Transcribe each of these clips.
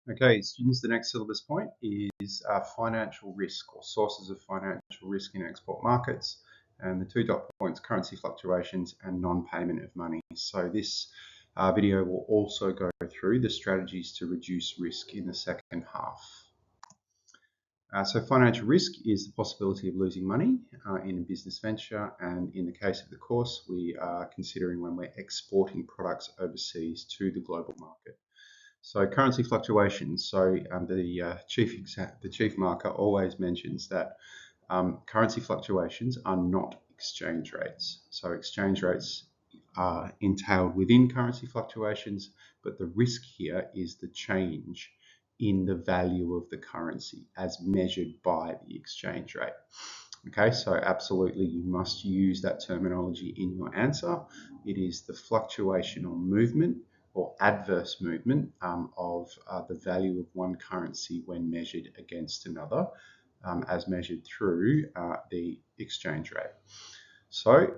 Okay, students, the next syllabus point is financial risk or sources of financial risk in export markets. And the two dot points, currency fluctuations and non-payment of money. So this video will also go through the strategies to reduce risk in the second half. So financial risk is the possibility of losing money in a business venture. And in the case of the course, we are considering when we're exporting products overseas to the global market. So currency fluctuations. So the chief marker always mentions that currency fluctuations are not exchange rates. So exchange rates are entailed within currency fluctuations, but the risk here is the change in the value of the currency as measured by the exchange rate. Okay, so absolutely you must use that terminology in your answer. It is the fluctuation or movement or adverse movement of the value of one currency when measured against another, as measured through the exchange rate. So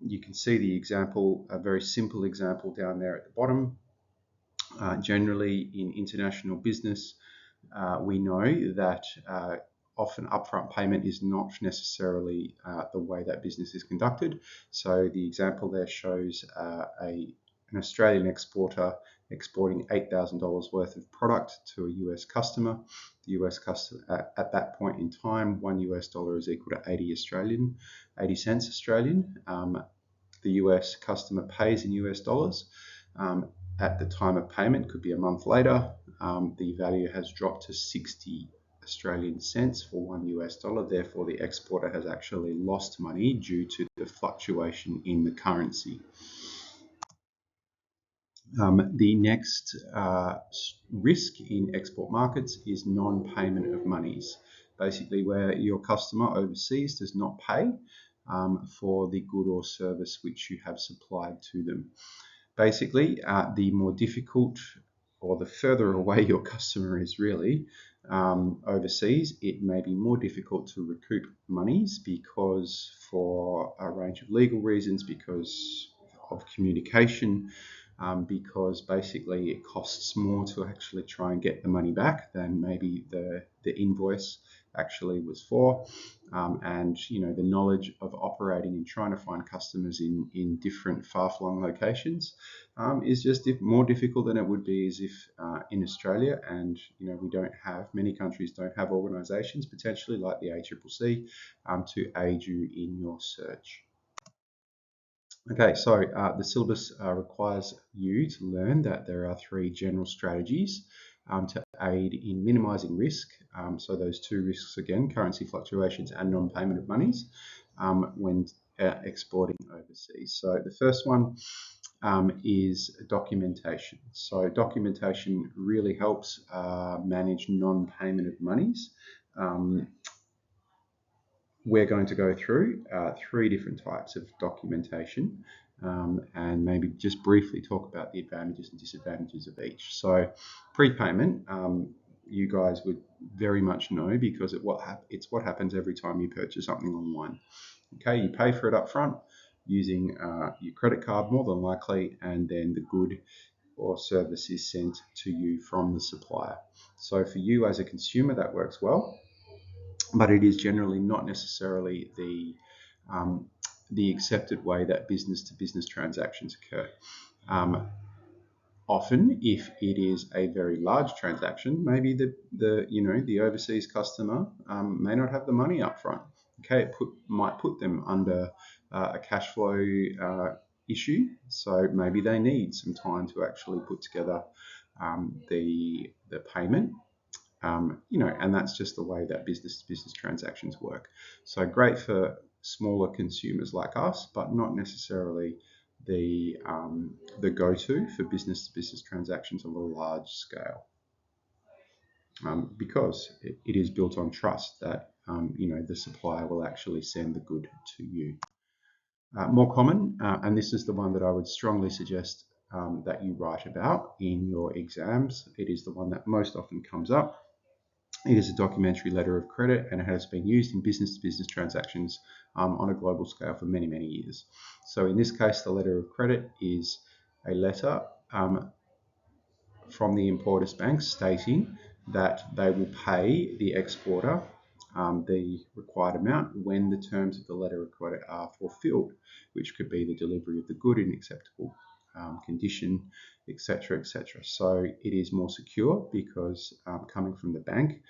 you can see the example, a very simple example down there at the bottom. Generally in international business, we know that often upfront payment is not necessarily the way that business is conducted. So the example there shows an Australian exporter exporting $8,000 worth of product to a US customer. The US customer at that point in time, $1 is equal to 80 cents Australian. The US customer pays in US dollars. At the time of payment, could be a month later, the value has dropped to 60 Australian cents for $1. Therefore, the exporter has actually lost money due to the fluctuation in the currency. The next risk in export markets is non-payment of monies. Basically, where your customer overseas does not pay for the good or service which you have supplied to them. Basically, the more difficult or the further away your customer is really overseas, it may be more difficult to recoup monies because for a range of legal reasons, because of communication, because basically it costs more to actually try and get the money back than maybe the invoice actually was for. And the knowledge of operating and trying to find customers in different far-flung locations is just more difficult than it would be as if in Australia, and we don't have, many countries don't have organisations potentially like the ACCC to aid you in your search. Okay, so the syllabus requires you to learn that there are three general strategies to aid in minimising risk. So those two risks again, currency fluctuations and non-payment of monies when exporting overseas. So the first one is documentation. So documentation really helps manage non-payment of monies. We're going to go through three different types of documentation and maybe just briefly talk about the advantages and disadvantages of each. So prepayment, you guys would very much know because it's what happens every time you purchase something online. Okay, you pay for it up front using your credit card more than likely, and then the good or service is sent to you from the supplier. So for you as a consumer, that works well, but it is generally not necessarily the accepted way that business-to-business transactions occur. Often, if it is a very large transaction, maybe the overseas customer may not have the money up front. Okay, it might put them under a cash flow issue, so maybe they need some time to actually put together the payment. And that's just the way that business-to-business transactions work. So great for smaller consumers like us, but not necessarily the go-to for business-to-business transactions of a large scale, because it is built on trust that the supplier will actually send the good to you. More common, and this is the one that I would strongly suggest that you write about in your exams. It is the one that most often comes up. It is a documentary letter of credit, and it has been used in business-to-business transactions on a global scale for many, many years. So in this case, the letter of credit is a letter from the importer's bank stating that they will pay the exporter the required amount when the terms of the letter of credit are fulfilled, which could be the delivery of the good in acceptable condition, etc., etc. So it is more secure because coming from the bank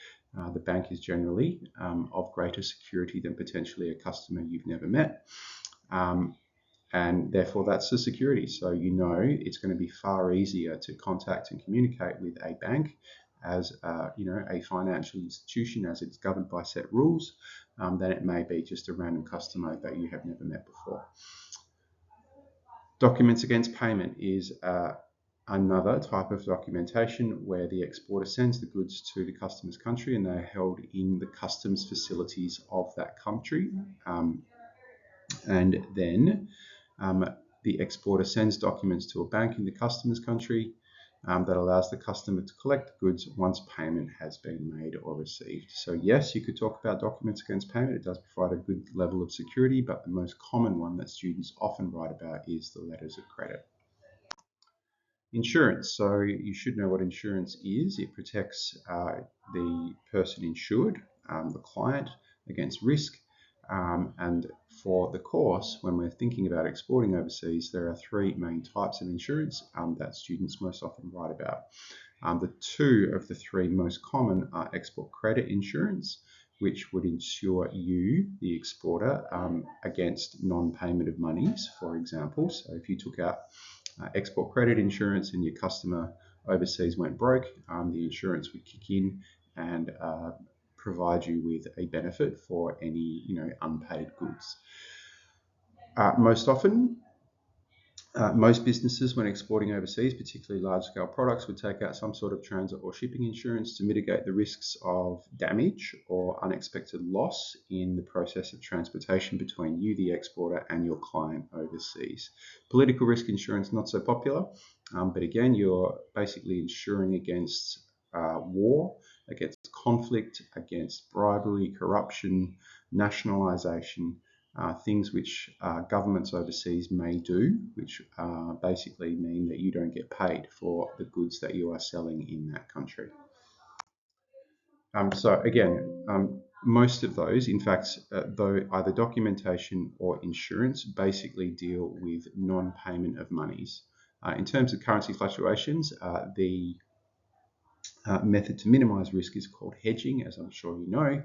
is generally of greater security than potentially a customer you've never met. And therefore that's the security. So you know it's going to be far easier to contact and communicate with a bank as a financial institution as it's governed by set rules than it may be just a random customer that you have never met before. Documents against payment is another type of documentation where the exporter sends the goods to the customer's country and they're held in the customs facilities of that country. And then the exporter sends documents to a bank in the customs country that allows the customer to collect the goods once payment has been made or received. So yes, you could talk about documents against payment. It does provide a good level of security, but the most common one that students often write about is the letters of credit. Insurance. So you should know what insurance is. It protects the person insured, the client, against risk. And for the course, when we're thinking about exporting overseas, there are three main types of insurance that students most often write about. The two of the three most common are export credit insurance, which would insure you, the exporter, against non-payment of monies, for example. So if you took out export credit insurance and your customer overseas went broke, the insurance would kick in and provide you with a benefit for any unpaid goods. Most often, most businesses, when exporting overseas, particularly large-scale products, would take out some sort of transit or shipping insurance to mitigate the risks of damage or unexpected loss in the process of transportation between you, the exporter, and your client overseas. Political risk insurance, not so popular, but again, you're basically insuring against war, against conflict, against bribery, corruption, nationalisation, things which governments overseas may do, which basically mean that you don't get paid for the goods that you are selling in that country. So again, most of those, in fact, though either documentation or insurance, basically deal with non-payment of monies. In terms of currency fluctuations, the method to minimize risk is called hedging, as I'm sure you know,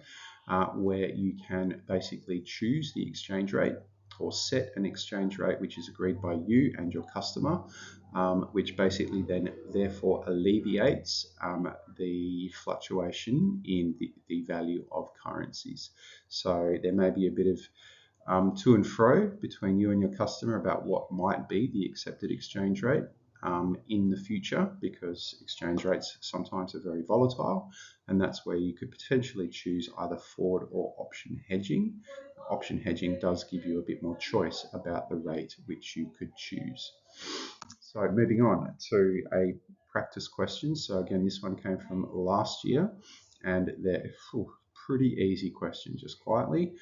where you can basically choose the exchange rate or set an exchange rate which is agreed by you and your customer, which basically then therefore alleviates the fluctuation in the value of currencies. So there may be a bit of to and fro between you and your customer about what might be the accepted exchange rate in the future, because exchange rates sometimes are very volatile, and that's where you could potentially choose either forward or option hedging. Option hedging does give you a bit more choice about the rate which you could choose. So moving on to a practice question. So again, this one came from last year, and they're pretty easy question, just quietly.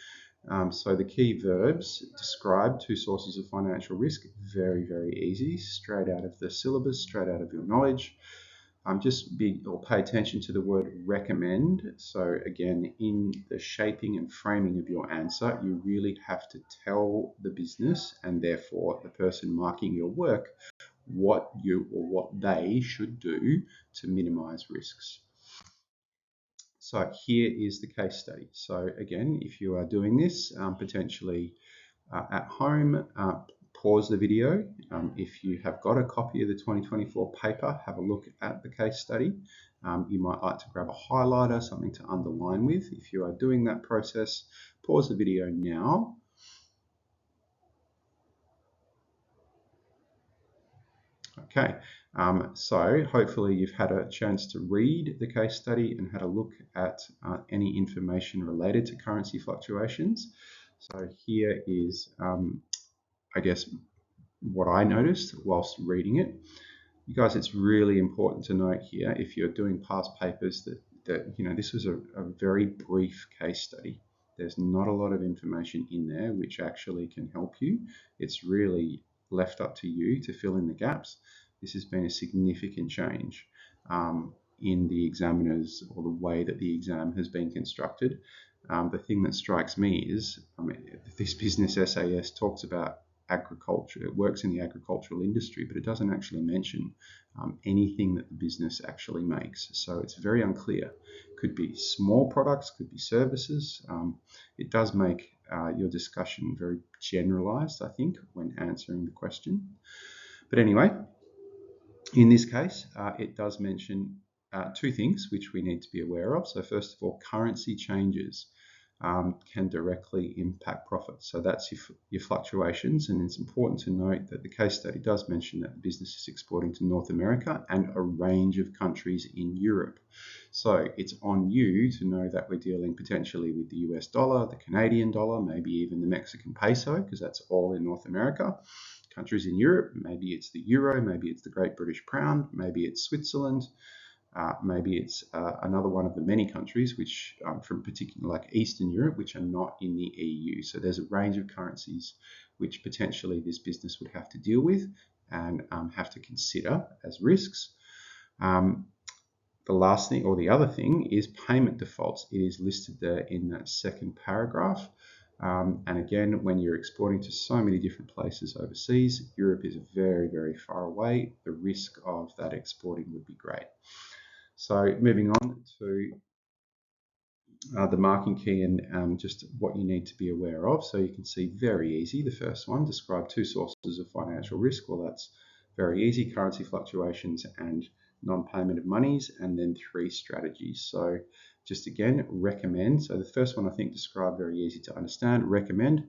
So the key verbs describe two sources of financial risk. Very, very easy, straight out of the syllabus, straight out of your knowledge. Pay attention to the word recommend. So again, in the shaping and framing of your answer, you really have to tell the business and therefore the person marking your work what you or what they should do to minimize risks. So here is the case study. So again, if you are doing this potentially at home, pause the video. If you have got a copy of the 2024 paper, have a look at the case study. You might like to grab a highlighter, something to underline with. If you are doing that process, pause the video now. Okay, so hopefully you've had a chance to read the case study and had a look at any information related to currency fluctuations. So here is, I guess, what I noticed whilst reading it. You guys, it's really important to note here, if you're doing past papers, that this was a very brief case study. There's not a lot of information in there which actually can help you. It's really left up to you to fill in the gaps. This has been a significant change. in the examiners or the way that the exam has been constructed. The thing that strikes me is this business SAS talks about agriculture. It works in the agricultural industry, but it doesn't actually mention anything that the business actually makes. So it's very unclear. Could be small products, could be services. It does make your discussion very generalized, I think, when answering the question. But anyway, in this case, it does mention two things which we need to be aware of. So first of all, currency changes can directly impact profits. So that's your fluctuations, and it's important to note that the case study does mention that the business is exporting to North America and a range of countries in Europe. So it's on you to know that we're dealing potentially with the US dollar, the Canadian dollar, maybe even the Mexican peso, because that's all in North America. Countries in Europe, maybe it's the euro, maybe it's the Great British Pound, maybe it's Switzerland, maybe it's another one of the many countries which from particular like Eastern Europe, which are not in the EU. So there's a range of currencies which potentially this business would have to deal with and have to consider as risks. The last thing, or the other thing, is payment defaults. It is listed there in that second paragraph. And again, when you're exporting to so many different places overseas, Europe is very, very far away. The risk of that exporting would be great. So moving on to the marking key and just what you need to be aware of. So you can see very easy. The first one, describe two sources of financial risk. Well, that's very easy: currency fluctuations and non-payment of monies, and then three strategies. So just again, recommend. So the first one, I think, described very easy to understand. Recommend,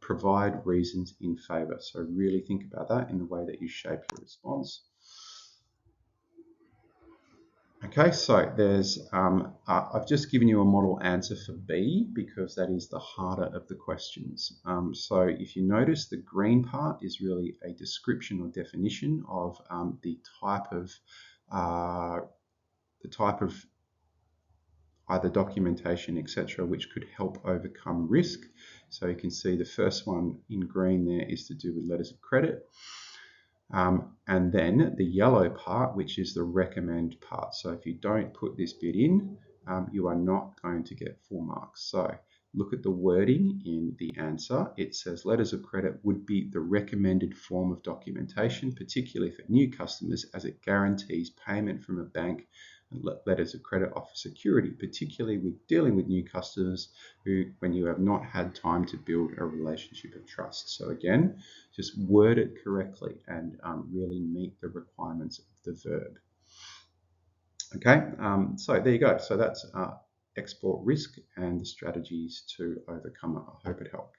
provide reasons in favor. So really think about that in the way that you shape your response. Okay, so there's, I've just given you a model answer for B because that is the harder of the questions. So if you notice, the green part is really a description or definition of the type of either documentation, etc., which could help overcome risk. So you can see the first one in green there is to do with letters of credit. And then the yellow part, which is the recommend part. So if you don't put this bit in, you are not going to get full marks. So look at the wording in the answer. It says letters of credit would be the recommended form of documentation, particularly for new customers, as it guarantees payment from a bank, and letters of credit offer security, particularly with dealing with new customers when you have not had time to build a relationship of trust. So again, just word it correctly and really meet the requirements of the verb. Okay, so there you go. So that's export risk and the strategies to overcome it. I hope it helped.